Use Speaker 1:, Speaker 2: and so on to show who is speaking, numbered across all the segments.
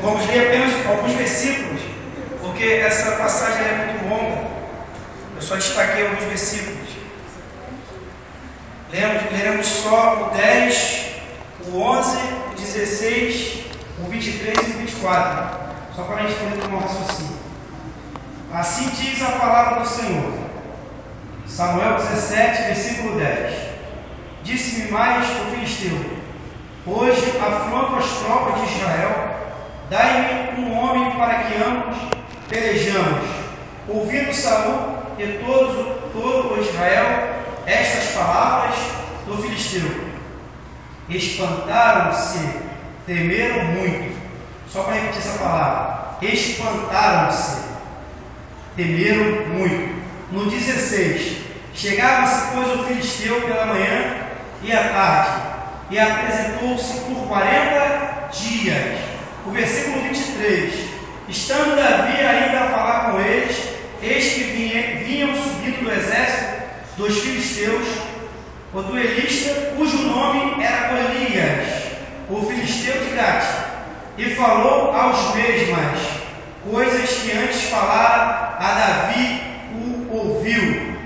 Speaker 1: Vamos ler apenas alguns versículos, porque essa passagem é muito longa. Eu só destaquei alguns versículos. Leremos só o 10, o 11, o 16, o 23 e o 24, só para a gente poder tomar um raciocínio. Assim diz a palavra do Senhor. Samuel 17, versículo 10. Disse-me mais o filisteu: hoje afronto as tropas de Israel, dai-me um homem para que ambos pelejamos. Ouvindo Saul e todo Israel estas palavras do filisteu, espantaram-se, temeram muito. Só para repetir essa palavra: espantaram-se, temeram muito. No 16: chegava-se, pois, o filisteu pela manhã e à tarde, e apresentou-se por 40 dias. O versículo 23: estando Davi ainda a falar com eles, eis que vinham subindo do exército dos filisteus, o duelista, cujo nome era Golias, o filisteu de Gate, e falou aos mesmas coisas que antes falara a Davi, o ouviu.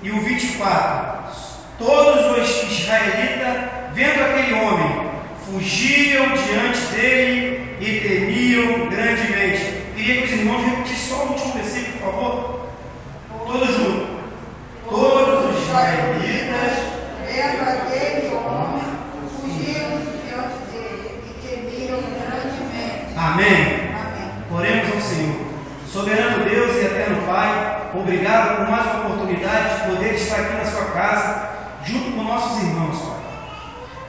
Speaker 1: E o 24: todos os israelitas, vendo aquele homem, fugiam diante dele e temiam grandemente. Queria que os irmãos repetissem só o último versículo, por favor. Todos juntos. Todos os israelitas,
Speaker 2: vendo aquele homem, fugiram diante dele e temiam grandemente.
Speaker 1: Amém.
Speaker 2: Amém.
Speaker 1: Oremos ao Senhor. Soberano Deus e eterno Pai, obrigado por mais uma oportunidade de poder estar aqui na sua casa, junto com nossos irmãos, Pai.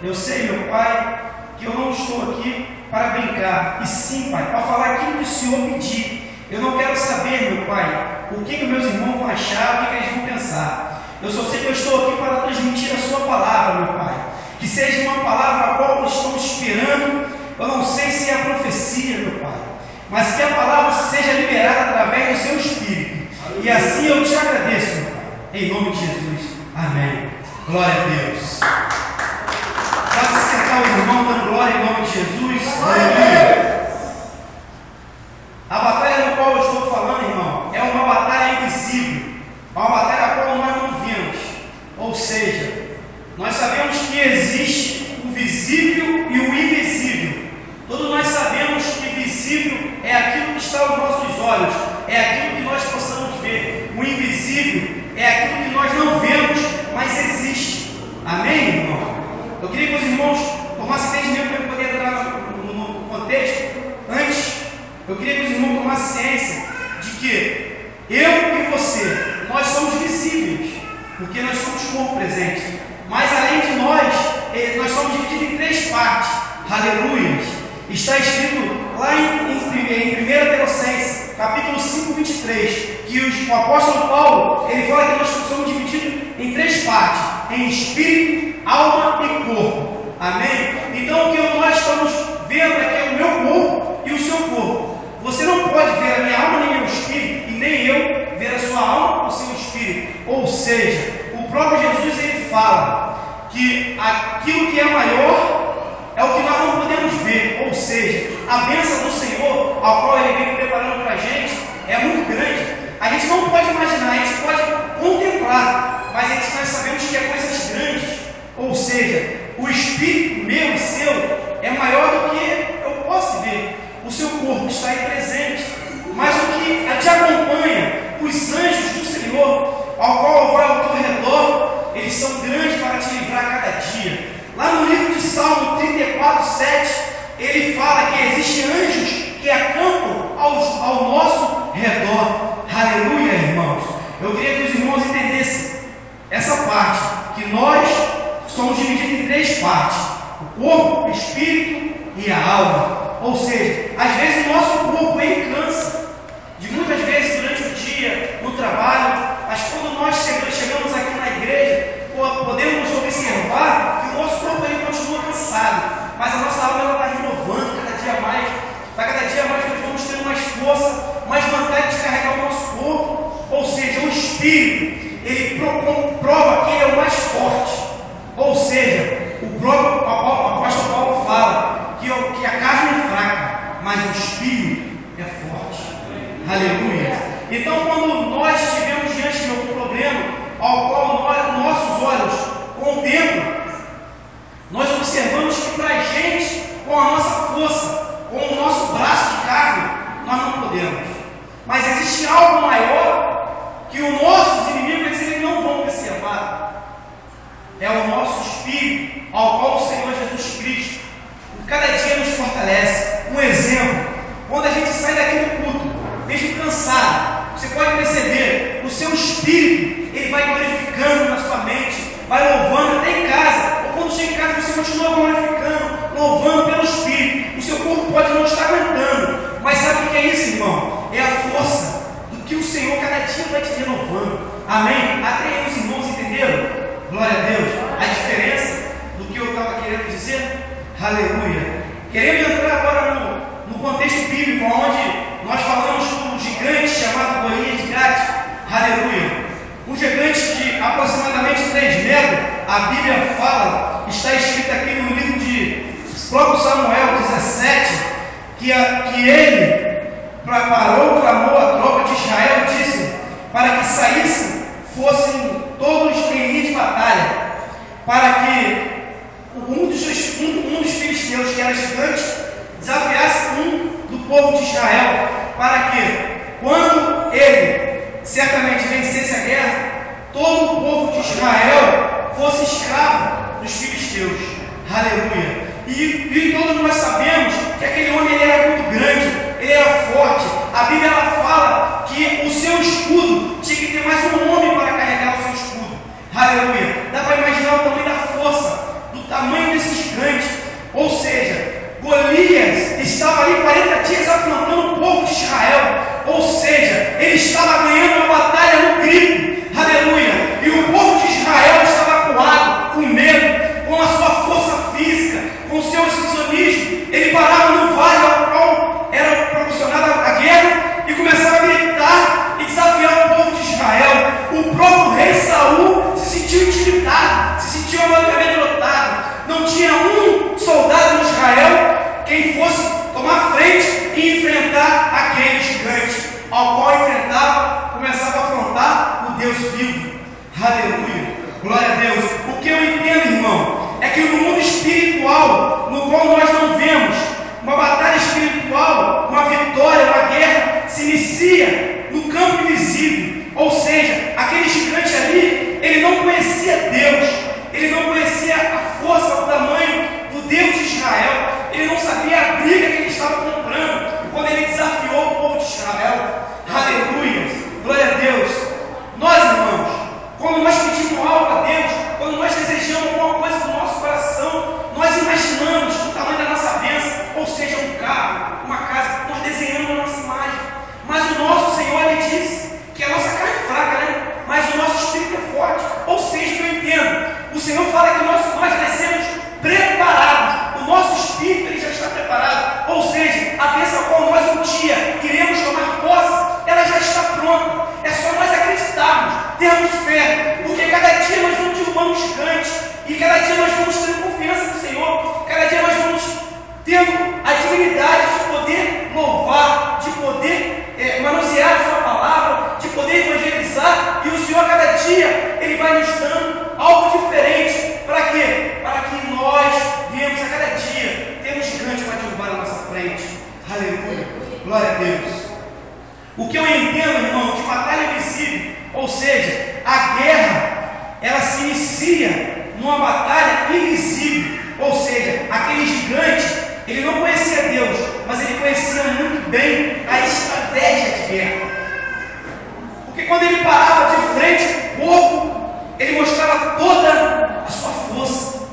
Speaker 1: Eu sei, meu Pai, que eu não estou aqui para brincar, e sim, Pai, para falar aquilo que o Senhor pedir. Eu não quero saber, meu Pai, o que meus irmãos vão achar, o que eles vão pensar. Eu só sei que eu estou aqui para transmitir a sua palavra, meu Pai. Que seja uma palavra a qual nós estamos esperando. Eu não sei se é a profecia, meu Pai, mas que a palavra seja liberada através do seu Espírito. E assim eu te agradeço, meu Pai, em nome de Jesus. Amém. Glória a Deus. Pode sentar os irmãos dando glória em nome de Jesus. Aleluia. A batalha no qual eu estou falando, irmão, é uma batalha invisível, uma batalha a qual nós não vemos. Ou seja, nós sabemos que existe o visível e o invisível. Todos nós sabemos que visível é aquilo que está aos nossos olhos, é aquilo que nós possamos ver. O invisível é aquilo que nós não vemos, mas existe. Amém, irmão? Eu queria que os irmãos tomassem entendimento para poder entrar no contexto. Antes, eu queria que os irmãos tomassem ciência de que eu e você, nós somos visíveis, porque nós somos corpo presente. Mas além de nós somos divididos em 3 partes. Aleluia! Está escrito lá em 1 Tessalonicenses, capítulo 5, 23, que o apóstolo Paulo, ele fala que nós somos divididos em 3 partes, em espírito, alma e corpo. Amém? Então o que nós estamos vendo aqui é o meu corpo e o seu corpo. Você não pode ver a minha alma nem o meu espírito, e nem eu ver a sua alma ou o seu espírito. Ou seja, o próprio Jesus, ele fala que aquilo que é maior é o que nós não podemos ver. Ou seja, a bênção do Senhor, a qual ele vem preparando para a gente, é muito grande. A gente não pode imaginar, a gente pode contemplar, mas nós sabemos que é coisas grandes. Ou seja, o espírito meu e seu é maior do que eu posso ver. O seu corpo está aí presente, mas o que te acompanha, os anjos do Senhor, ao qual vai ao teu redor, eles são grandes para te livrar a cada dia. Lá no livro de Salmo 34, 7, ele fala que existem anjos que acampam ao nosso redor. Aleluia, irmãos. Eu queria que os irmãos entendessem essa parte, que nós somos divididos em 3 partes: o corpo, o espírito e a alma. Ou seja, às vezes o nosso corpo ele cansa, de muitas vezes durante o dia, no trabalho, mas quando nós chegamos aqui na igreja, podemos observar que o nosso corpo ele continua cansado, mas a nossa alma está renovando cada dia mais. Cada dia mais nós vamos ter mais força, mais vontade de carregar o nosso corpo. Ou seja, o espírito ele prova que ele é o mais forte. Ou seja, o próprio apóstolo Paulo fala que a carne é fraca, mas mas o espírito é forte. Aleluia. Então, quando nós estivemos diante de algum problema, ao qual nossos olhos contemplam, nós observamos que para a gente, com a nossa força, com o nosso braço de carne, nós não podemos. Mas existe algo maior que os nossos inimigos eles não vão observar. É o nosso espírito, ao qual o Senhor Jesus Cristo, cada dia nos fortalece. Um exemplo, quando a gente sai daqui do culto, mesmo cansado, você pode perceber, o seu espírito, ele vai glorificando na sua mente, vai louvando até em casa, ou quando chega em casa você continua glorificando, louvando pelo espírito. O seu corpo pode não estar aguentando, mas sabe o que é isso, irmão? É a força do que o Senhor cada dia vai te renovando. Amém? Até aí os irmãos entenderam? Glória a Deus. A diferença do que eu estava querendo dizer? Aleluia. Queremos entrar agora no contexto bíblico, onde nós falamos de um gigante chamado Golias de Gade. Aleluia. Um gigante de aproximadamente 3 metros. A Bíblia fala, está escrito aqui no livro de próprio Samuel 17, que ele preparou, clamou a tropa de Israel e disse para que saíssem, fossem todos em linha de batalha, para que um dos filisteus, que era gigante, desafiasse um do povo de Israel, para que, quando ele certamente vencesse a guerra, todo o povo de Israel fosse escravo dos filisteus. Aleluia. E todos nós sabemos que aquele homem ele era muito grande, ele era forte. A Bíblia ela fala que o seu escudo tinha que ter mais um homem para carregar o seu escudo. Aleluia. Dá para imaginar o tamanho da força, do tamanho desse gigante. Ou seja, Golias estava ali 40 dias afrontando o povo de Israel. Ou seja, ele estava ganhando uma batalha no grito. Aleluia. E o povo de Israel estava acuado, com medo, com a sua força física, com o seu exibicionismo. Ele parava no vale ao qual era proporcionada a guerra e começava a gritar e desafiar o povo de Israel. O próprio rei Saul se sentiu intimidado, se sentiu amedrontado. Não tinha um soldado de Israel quem fosse tomar frente e enfrentar aquele gigante, ao qual enfrentava, começava a afrontar o Deus vivo. Aleluia. Glória a Deus. O que eu entendo, irmão, é que no mundo espiritual, no qual nós não vemos, uma batalha espiritual, uma vitória, uma guerra, se inicia no campo invisível. Ou seja, aquele gigante ali, ele não conhecia Deus, ele não conhecia a força, o tamanho do Deus de Israel, ele não sabia a briga que ele estava comprando quando ele desafiou o povo de Israel. Aleluia. Glória a Deus. Nós, irmãos, quando nós pedimos algo a Deus, quando nós desejamos alguma coisa do nosso coração, nós imaginamos o tamanho da nossa bênção, ou seja, um carro, uma casa, nós desenhamos a nossa imagem. Mas o nosso Senhor, ele disse que a nossa carne é fraca, né? Mas o nosso espírito é forte. Ou seja, eu entendo, o Senhor fala que nós nascemos preparados, o nosso espírito ele já está preparado. Ou seja, a bênção a qual nós um dia queremos tomar posse, ela já está pronta. É só nós acreditarmos, termos fé, porque cada dia nós vamos derrubando um gigante, e cada dia nós vamos tendo confiança no Senhor, cada dia nós vamos tendo a dignidade de poder louvar, de poder manusear a sua palavra, de poder evangelizar, e o Senhor a cada dia ele vai nos dando algo diferente. Para quê? Para que nós viemos a cada dia ter um gigante para derrubar na nossa frente. Aleluia. Glória a Deus. O que eu entendo, irmão, de batalha invisível, ou seja, a guerra, ela se inicia numa batalha invisível. Ou seja, aquele gigante, ele não conhecia Deus, mas ele conhecia muito bem a estratégia de guerra. Porque quando ele parava de frente ao povo, ele mostrava toda a sua força.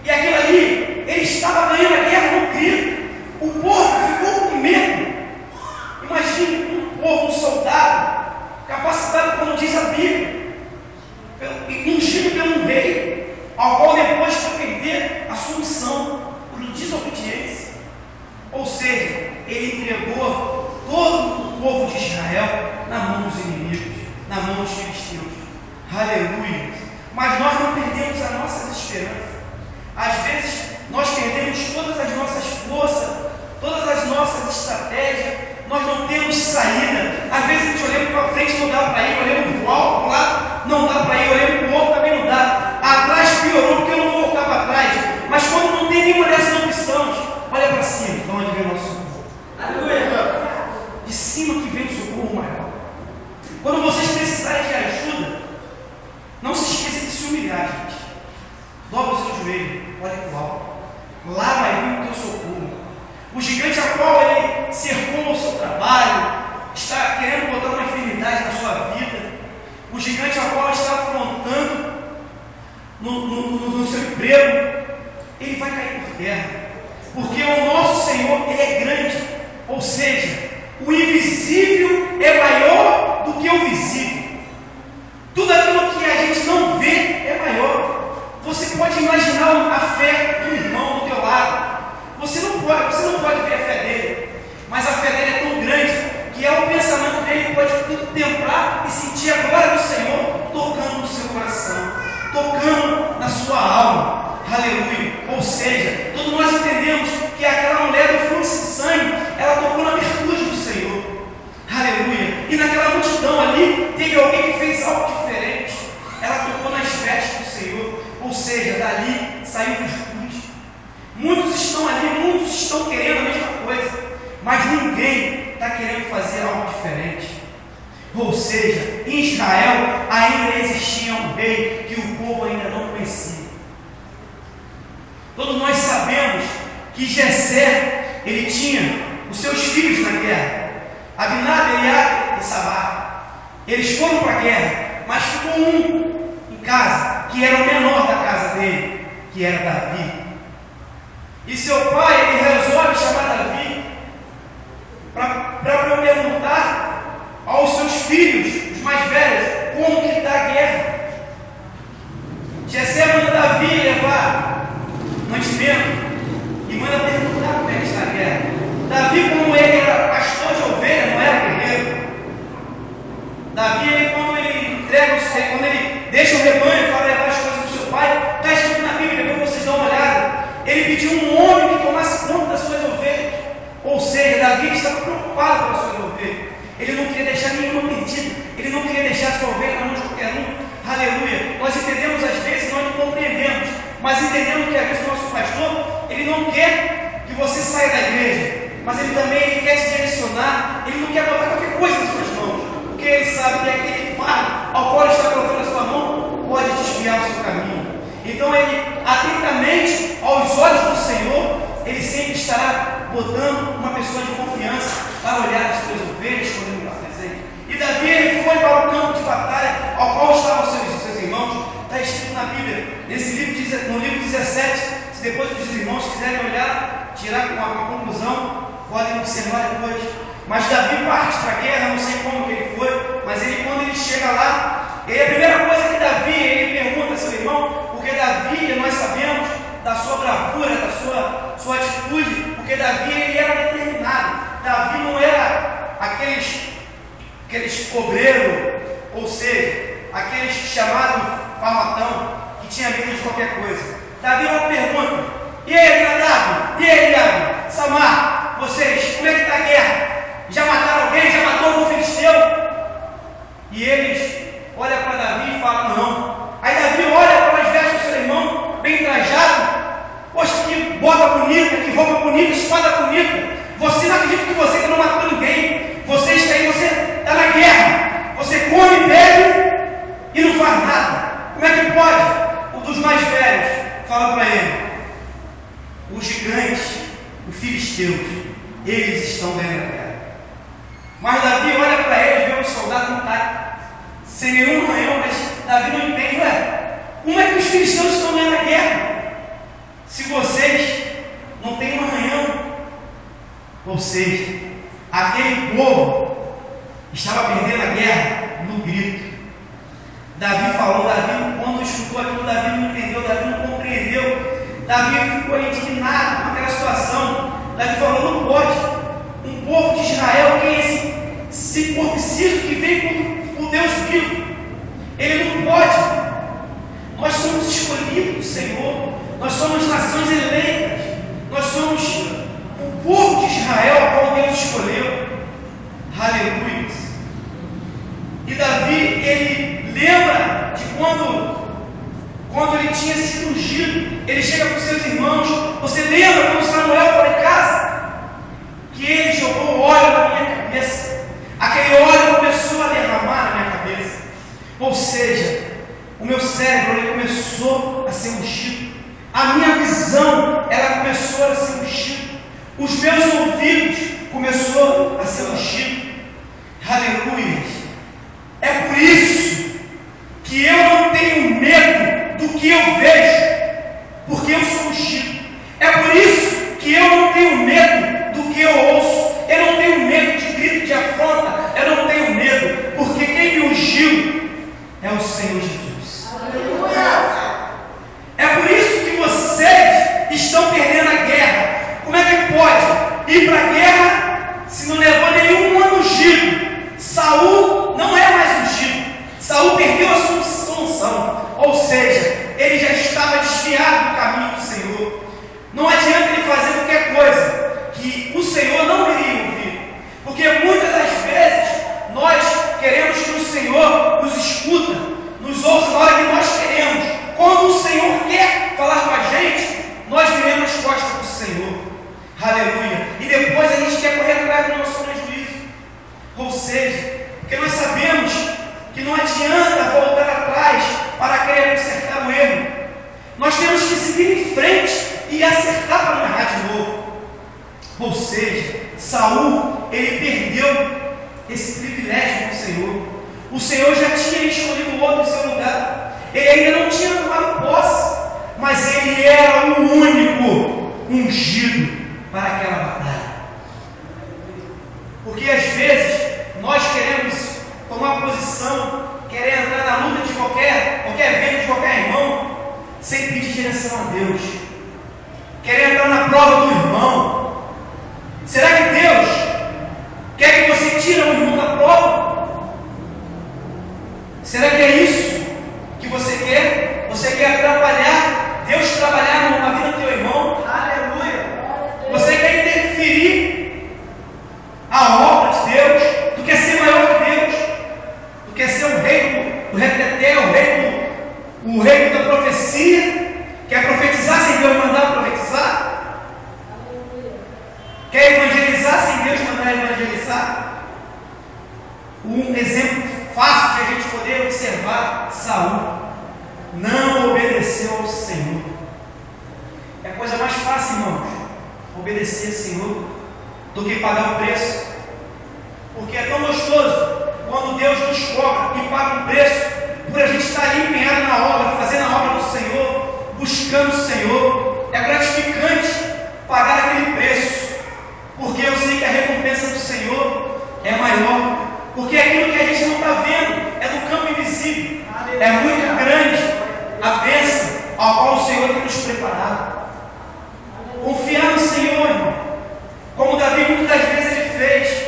Speaker 1: E aquilo ali, ele estava ganhando a guerra no grito. O povo ficou com medo. Imagine um povo, um soldado, capacitado, como diz a Bíblia, ungido pelo rei, ao qual depois foi perder a sua unção por desobediência. Ou seja, ele entregou todo o povo de Israel na mão dos inimigos, na mão dos filisteus. Aleluia. Mas nós não perdemos as nossas esperanças. Às vezes nós perdemos todas as nossas forças todas as nossas estratégias, nós não temos saída. Às vezes a gente olhando para frente, não dá para ir, olhando para o alto, para o lado, não dá para ir, olhando para o outro, também não dá. Atrás piorou, porque eu não vou voltar para trás. Mas quando não tem nenhuma dessas opções, olha para cima, de onde vem o nosso socorro. Aleluia! De cima que vem o socorro maior. Quando vocês precisarem de ajuda, não se esqueça de se humilhar, gente. Dobra o seu joelho, olha para o alto. Lá vai vir o teu socorro. O gigante a qual ele cercou o seu trabalho, está querendo botar uma enfermidade na sua vida. O gigante a qual está afrontando no seu emprego, ele vai cair por terra. Porque o nosso Senhor, ele é grande. Ou seja, o invisível é maior do que o visível. Tudo aquilo que a gente não vê é maior. Você pode imaginar a fé do irmão do teu lado. Você não pode ver a fé dele, mas a fé dele é tão grande que é o pensamento dele que pode contemplar e sentir a glória do Senhor tocando no seu coração, tocando na sua alma. Aleluia! Ou seja, todos nós entendemos que aquela mulher do fluxo de sangue, ela tocou na virtude do Senhor. Aleluia! E naquela multidão ali, teve alguém que fez algo diferente. Ela tocou nas vestes do Senhor. Ou seja, dali saiu virtude. Muitos estão ali, muitos estão querendo a mesma coisa, mas ninguém está querendo fazer algo diferente. Ou seja, em Israel ainda existia um rei que o povo ainda não conhecia. Todos nós sabemos que Jessé, ele tinha os seus filhos na guerra, Abinadab, Eliabe e Sabá. Eles foram para a guerra, mas ficou um em casa, que era o menor da casa dele, que era Davi. E seu pai, ele resolve chamar Davi para perguntar aos seus filhos, os mais velhos, como que está a guerra. Jessé manda Davi levar mantimento e manda perguntar como é que está a guerra. Davi, como ele era pastor de ovelha, não era guerreiro. Davi, quando ele deixa o rebanho para levar as coisas do seu pai, está escrito na Bíblia, depois vocês dão uma olhada. Ele pediu um homem que tomasse conta das suas ovelhas. Ou seja, Davi estava preocupado com as suas ovelhas. Ele não queria deixar nenhuma perdida. Ele não queria deixar a sua ovelha na mão de qualquer um. Aleluia. Nós entendemos às vezes, nós não compreendemos. Mas entendemos que às vezes o nosso pastor, ele não quer que você saia da igreja. Mas ele também quer te direcionar. Ele não quer botar qualquer coisa nas suas mãos. Porque ele sabe que aquele fardo ao qual ele está colocando a sua mão pode desviar o seu caminho. Então ele, atentamente aos olhos do Senhor, ele sempre estará botando uma pessoa de confiança para olhar as suas ovelhas quando ele está presente. E Davi, ele foi para o campo de batalha ao qual estavam seus irmãos. Está escrito na Bíblia, nesse livro, no livro 17, se depois os irmãos quiserem olhar, tirar uma conclusão, podem observar depois. Mas Davi parte para a guerra, não sei como que ele foi, mas quando ele chega lá, a primeira coisa que Davi, ele pergunta a seu irmão, porque Davi, nós sabemos da sua bravura, da sua atitude, porque Davi, ele era determinado. Davi não era aqueles obreiros, ou seja, aqueles chamados farmatão, que tinha medo de qualquer coisa. Davi uma pergunta: e aí, Abinadab? E aí, Eliabe? Samar, vocês, como é que está a guerra? Já mataram alguém? Já matou algum filisteu? E eles olham para Davi e falam: não. Aí Davi olha para as vestes do seu irmão, bem trajado. Poxa, que bota bonita, que roupa bonita, espada bonita. Você não acredita que você não matou ninguém. Você está aí, você está na guerra. Você come, bebe e não faz nada. Como é que pode? Um dos mais velhos fala para ele: os gigantes, os filisteus, eles estão ganhando a guerra. Mas Davi olha para ele, vê o soldado não está sem nenhum arranhão, mas Davi não entende, como é que os filisteus estão ganhando a guerra se vocês não têm um arranhão? Ou seja, aquele povo estava perdendo a guerra no grito. Davi falou, quando escutou aquilo, Davi não entendeu, Davi não compreendeu. Davi ficou indignado com aquela situação. Davi falou: não pode. Um povo de Israel, que é esse povo preciso que vem com Deus vivo, ele não pode. Nós somos escolhidos do Senhor, nós somos nações eleitas, nós somos o povo de seus irmãos. Você lembra quando Samuel foi em casa? Que ele jogou óleo na minha cabeça. Aquele óleo começou a derramar na minha cabeça. Ou seja, o meu cérebro ele começou a ser ungido. A minha visão ela começou a ser ungida. Os meus ouvidos começou a ser ungido. Aleluia. É por isso que eu não tenho medo do que eu vejo, porque eu sou ungido. É por isso que eu não tenho medo do que eu ouço. Eu não tenho medo de grito, de afronta. Eu não tenho medo, porque quem me ungiu é o Senhor Jesus.
Speaker 2: Aleluia.
Speaker 1: É por isso que vocês estão perdendo a guerra. Como é que pode ir para a guerra se não levou nenhum ano ungido? Saul não é mais ungido. Saul perdeu a sua unção. Ou seja, ele já estava desviado do caminho do Senhor. Não adianta ele fazer qualquer coisa que o Senhor não iria ouvir. Porque muitas das vezes nós queremos que o Senhor nos escuta, nos ouça na hora que nós queremos. Quando o Senhor quer falar com a gente, nós viremos as costas para o Senhor. Aleluia. E depois a gente quer correr atrás do nosso prejuízo. Ou seja, porque nós sabemos que não adianta voltar atrás para querer consertar o erro. Nós temos que seguir em frente e acertar para não errar de novo. Ou seja, Saul, ele perdeu esse privilégio com o Senhor. O Senhor já tinha escolhido outro em seu lugar. Ele ainda não tinha tomado posse, mas ele era o único ungido para aquela batalha. Porque às vezes nós queremos tomar posição, querer entrar na luta de qualquer evento de qualquer irmão, sem pedir direção a Deus, querer entrar na prova do irmão. Será que Deus quer que você tire o irmão da prova? Será que é isso que você quer? Você quer atrapalhar Deus trabalhar na vida do teu irmão? Aleluia! Você quer interferir a obra de Deus? Tu quer ser maior que Deus? Tu quer ser o rei do reteté, o rei da profecia? Quer profetizar sem Deus mandar profetizar? Quer evangelizar sem Deus mandar evangelizar? Um exemplo fácil de a gente poder observar: Saul não obedeceu ao Senhor. É a coisa mais fácil, irmãos, obedecer ao Senhor do que pagar o preço. Porque é tão gostoso quando Deus nos cobra e paga um preço por a gente estar ali empenhado na obra, fazendo a obra do Senhor, buscando o Senhor. É gratificante pagar aquele preço, porque eu sei que a recompensa do Senhor é maior. Porque aquilo que a gente não está vendo é do campo invisível. É muito grande a bênção ao qual o Senhor tem nos preparado. Confiar no Senhor, irmão, como Davi muitas das vezes ele fez.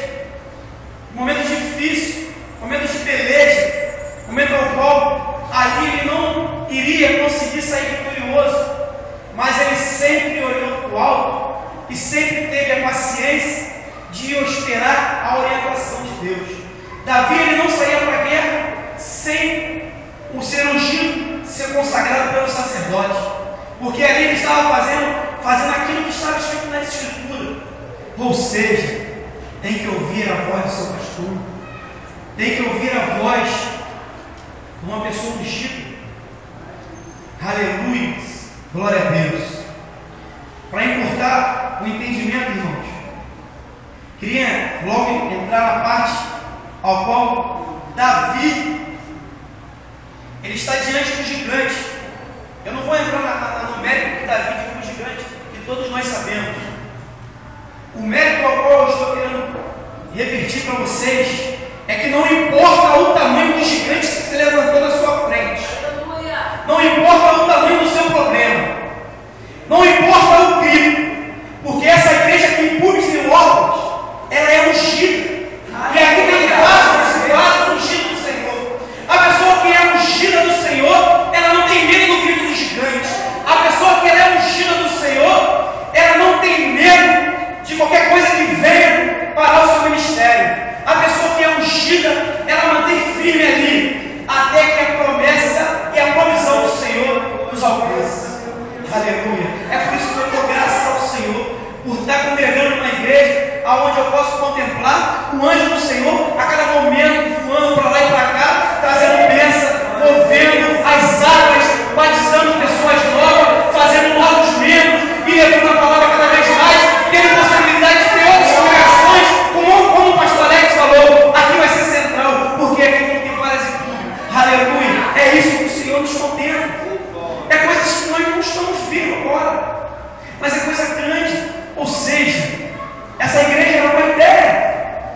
Speaker 1: Momentos difíceis, momentos de peleja, momento ao qual ali ele não iria conseguir sair vitorioso, mas ele sempre olhou para o alto e sempre teve a paciência de esperar a orientação de Deus. Davi ele não saía para a guerra sem o ser ungido, ser consagrado pelo sacerdote, porque ali ele estava fazendo aquilo que estava escrito na Escritura. Ou seja, tem que ouvir a voz do seu pastor, tem que ouvir a voz de uma pessoa ungida. Aleluia, glória a Deus. Para encurtar o entendimento, irmãos, queria logo entrar na parte ao qual Davi ele está diante do gigante. Eu não vou entrar no mérito de Davi de um gigante, que todos nós sabemos. O mérito ao qual eu estou querendo repetir para vocês é que não importa o tamanho do gigante que se levantou na sua frente, não importa o tamanho do seu problema, não importa o grito, porque essa igreja aqui em Público de Milwaukee, ela é ungida. E aqui tem vasos ungidos do Senhor. A pessoa que é ungida do Senhor, ela não tem medo do grito do gigante. A pessoa que é ungida do Senhor, ela não tem medo de qualquer coisa que venha parar o seu ministério. A pessoa que é ungida, ela mantém firme ali, lá, o anjo do Senhor, a cada momento, voando para lá e para cá, trazendo bênção, movendo as águas, batizando pessoas novas, fazendo novos membros e levando a palavra cada vez mais, tendo possibilidade de ter outras congregações, como o pastor Alex falou, aqui vai ser central, porque aqui tem várias e tudo. Aleluia! É isso que o Senhor nos contempla. É coisas que nós não estamos vendo agora, mas é coisa grande. Ou seja, essa igreja era uma ideia,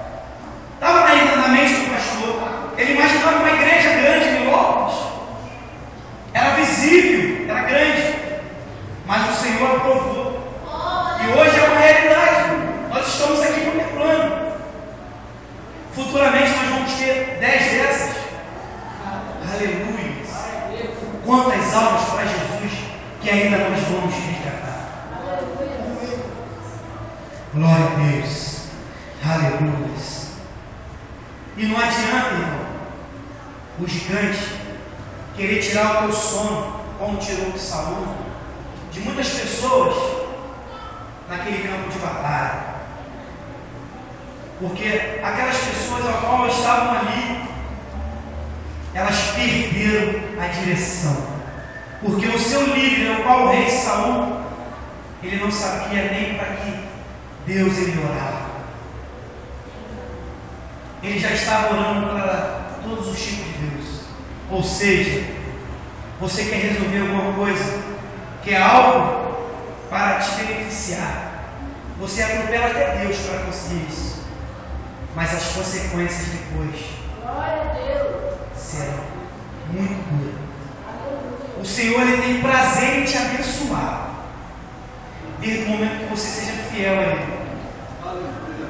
Speaker 1: estava na mente do pastor. Ele imaginava uma igreja grande em Lopes, era visível, era grande, mas o Senhor aprovou, e hoje é uma realidade. Nós estamos aqui contemplando. Futuramente nós vamos ter 10 dessas. Aleluia! Quantas almas para Jesus que ainda nós vamos resgatar. Glória a Deus. Aleluia. E não adianta, irmão, o gigante querer tirar o teu sono, como tirou de Saul, de muitas pessoas naquele campo de batalha. Porque aquelas pessoas ao qual estavam ali, elas perderam a direção. Porque o seu líder, o qual o rei Saul, ele não sabia nem para que Deus ele orava. Ele já estava orando para todos os tipos de Deus. Ou seja, você quer resolver alguma coisa, quer algo para te beneficiar, você atropela até Deus para conseguir isso. Mas as consequências depois serão muito duras. O Senhor ele tem prazer em te abençoar, desde o momento que você seja fiel a Ele.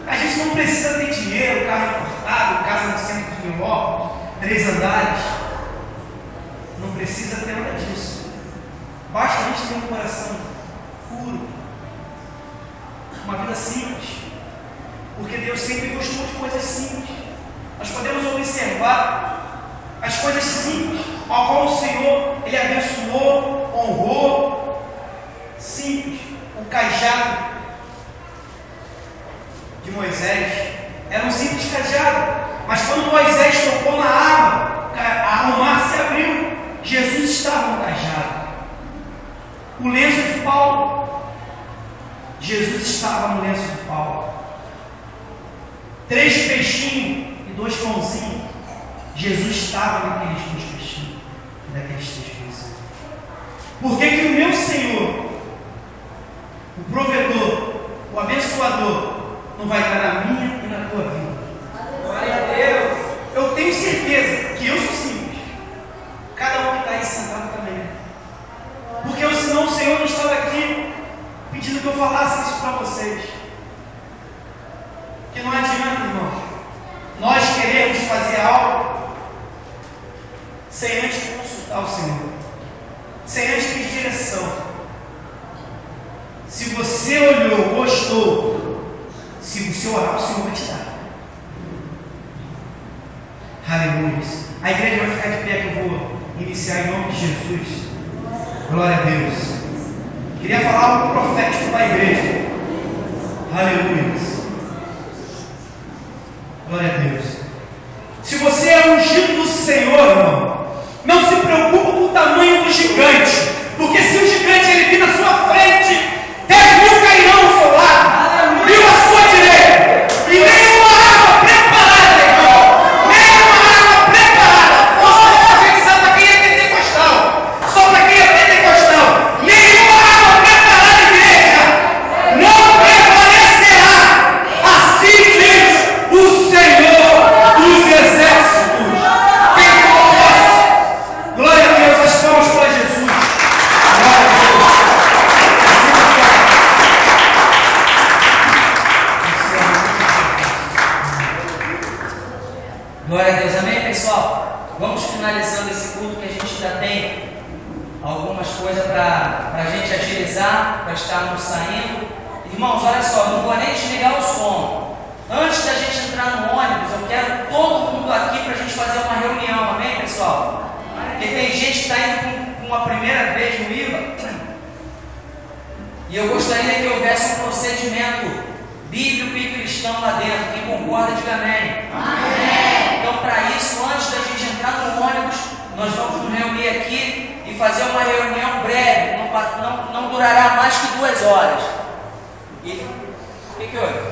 Speaker 1: A gente não precisa ter dinheiro, carro importado, casa no centro de Milwaukee, 3 andares. Não precisa ter nada disso. Basta a gente ter um coração puro, uma vida simples, porque Deus sempre gostou de coisas simples. Nós podemos observar as coisas simples, ao qual o Senhor ele abençoou, honrou. Simples. O cajado de Moisés era um simples cajado, mas quando Moisés tocou na água, o mar se abriu. Jesus estava no cajado. O lenço de Paulo, Jesus estava no lenço de Paulo. 3 peixinhos e 2 pãozinhos, Jesus estava naqueles 2 peixinhos e naqueles 3 pãozinhos. Por que que o meu Senhor, o provedor, o abençoador, não vai estar na minha e na tua vida? Glória a Deus! Eu tenho certeza que eu sou simples. Cada um que está aí sentado também. Porque senão o Senhor não estava aqui pedindo que eu falasse isso para vocês. Que não adianta, irmão, nós queremos fazer algo sem antes consultar o Senhor, sem antes pedir direção. Se você olhou, gostou, se você orar, o Senhor vai te dar. Aleluia. A igreja vai ficar de pé, que eu vou iniciar em nome de Jesus. Glória a Deus. Queria falar algo profético para a igreja. Aleluia. Glória a Deus. Se você é ungido do Senhor, irmão, não se preocupe com o tamanho do gigante, porque se o gigante ele vir na sua frente, 10.000 cairão ao seu lado, 1.000 à sua direita, e nenhuma água preparada, irmão, nenhuma água preparada, ou só profetizando para quem é pentecostal, só para quem é pentecostal, nenhuma água preparada, igreja, não prevalecerá. Assim diz o Senhor dos exércitos. Quem conhece? Glória a Deus, as palmas para Jesus. Glória a Deus.
Speaker 3: Glória a Deus, amém, pessoal? Vamos finalizando esse culto, que a gente já tem algumas coisas para a gente agilizar, para estarmos saindo. Irmãos, olha só, não vou nem desligar o som. Antes da gente entrar no ônibus, eu quero todo mundo aqui para a gente fazer uma reunião, amém, pessoal? Porque tem gente que está indo com uma primeira vez no IVA, e eu gostaria que houvesse um procedimento bíblico e cristão lá dentro. Quem concorda? concorda? Diga amém. Amém. Então, para isso, antes da gente entrar no ônibus, nós vamos nos reunir aqui e fazer uma reunião breve, não durará mais que 2 horas. E o que houve?